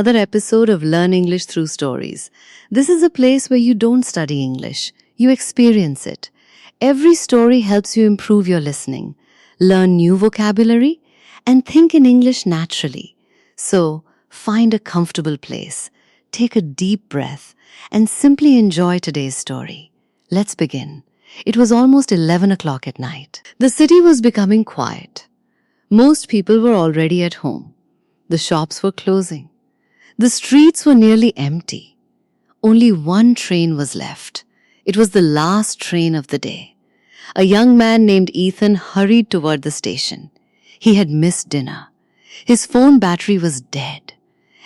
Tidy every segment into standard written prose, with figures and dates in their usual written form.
Another episode of Learn English Through Stories. This is a place where you don't study English, you experience it. Every story helps you improve your listening, learn new vocabulary, and think in English naturally. So, find a comfortable place, take a deep breath, and simply enjoy today's story. Let's begin. It was almost 11 o'clock at night. The city was becoming quiet. Most people were already at home. The shops were closing. The streets were nearly empty. Only one train was left. It was the last train of the day. A young man named Ethan hurried toward the station. He had missed dinner. His phone battery was dead,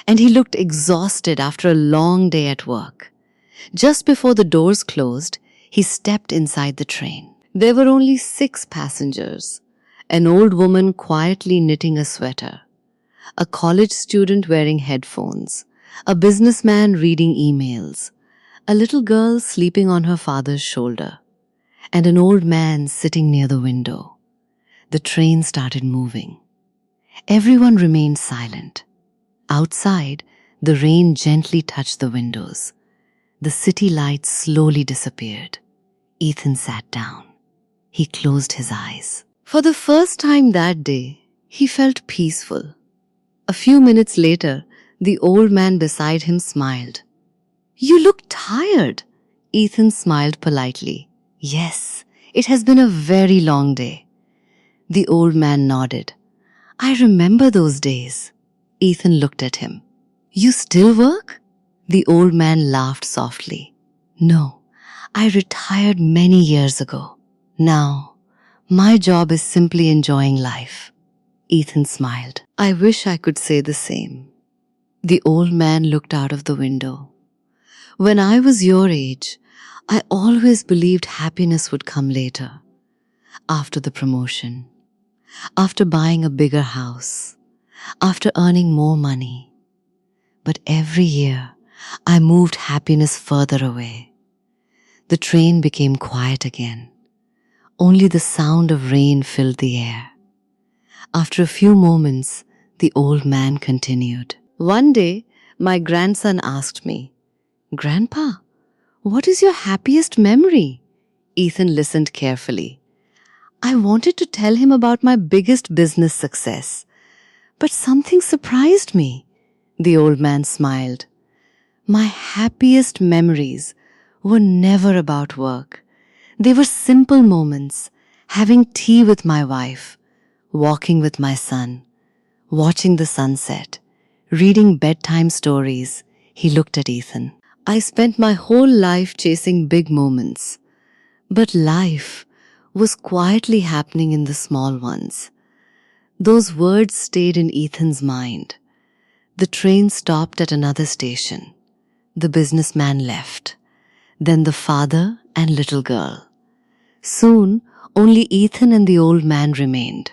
and he looked exhausted after a long day at work. Just before the doors closed, he stepped inside the train. There were only 6 passengers. An old woman quietly knitting a sweater, a college student wearing headphones, a businessman reading emails, a little girl sleeping on her father's shoulder, and an old man sitting near the window. The train started moving. Everyone remained silent. Outside, the rain gently touched the windows. The city lights slowly disappeared. Ethan sat down. He closed his eyes. For the first time that day, he felt peaceful. A few minutes later, the old man beside him smiled. "You look tired." Ethan smiled politely. "Yes, it has been a very long day." The old man nodded. "I remember those days." Ethan looked at him. "You still work?" The old man laughed softly. "No, I retired many years ago. Now, my job is simply enjoying life." Ethan smiled. "I wish I could say the same." The old man looked out of the window. "When I was your age, I always believed happiness would come later. After the promotion, after buying a bigger house, after earning more money. But every year, I moved happiness further away. The train became quiet again. Only the sound of rain filled the air. After a few moments, the old man continued. "One day, my grandson asked me, 'Grandpa, what is your happiest memory?'" Ethan listened carefully. I wanted to tell him about my biggest business success, but something surprised me. The old man smiled. "My happiest memories were never about work. They were simple moments, having tea with my wife, walking with my son, watching the sunset, reading bedtime stories." He looked at Ethan. "I spent my whole life chasing big moments, but life was quietly happening in the small ones." Those words stayed in Ethan's mind. The train stopped at another station. The businessman left. Then the father and little girl. Soon, only Ethan and the old man remained.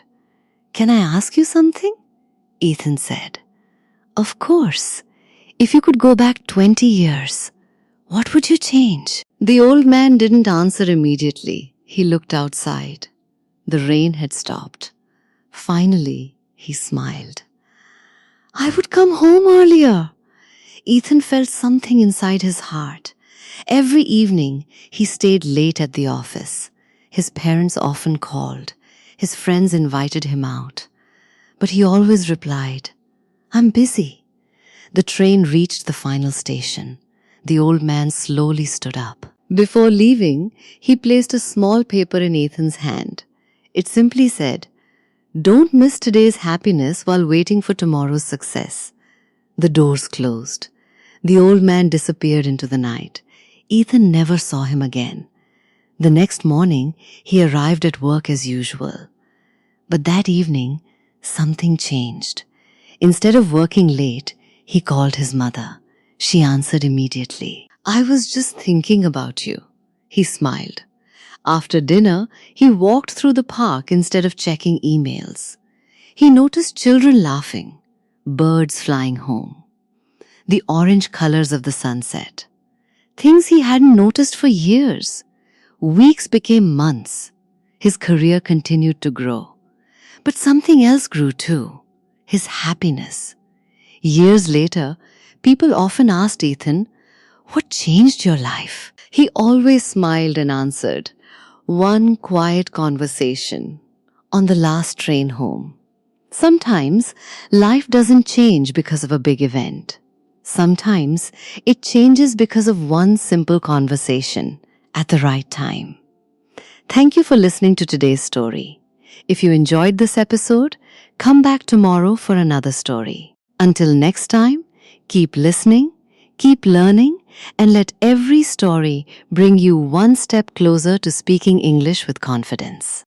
"Can I ask you something?" Ethan said. "Of course. If you could go back 20 years, what would you change?" The old man didn't answer immediately. He looked outside. The rain had stopped. Finally, he smiled. "I would come home earlier." Ethan felt something inside his heart. Every evening, he stayed late at the office. His parents often called. His friends invited him out. But he always replied, "I'm busy." The train reached the final station. The old man slowly stood up. Before leaving, he placed a small paper in Ethan's hand. It simply said, "Don't miss today's happiness while waiting for tomorrow's success." The doors closed. The old man disappeared into the night. Ethan never saw him again. The next morning, he arrived at work as usual. But that evening, something changed. Instead of working late, he called his mother. She answered immediately. "I was just thinking about you." He smiled. After dinner, he walked through the park instead of checking emails. He noticed children laughing, birds flying home, the orange colors of the sunset. Things he hadn't noticed for years. Weeks became months. His career continued to grow. But something else grew too, his happiness. Years later, People often asked Ethan, "What changed your life?" He always smiled and answered, "One quiet conversation on the last train home." Sometimes life doesn't change because of a big event. Sometimes it changes because of one simple conversation at the right time. Thank you for listening to today's story. If you enjoyed this episode, come back tomorrow for another story. Until next time, keep listening, keep learning, and let every story bring you one step closer to speaking English with confidence.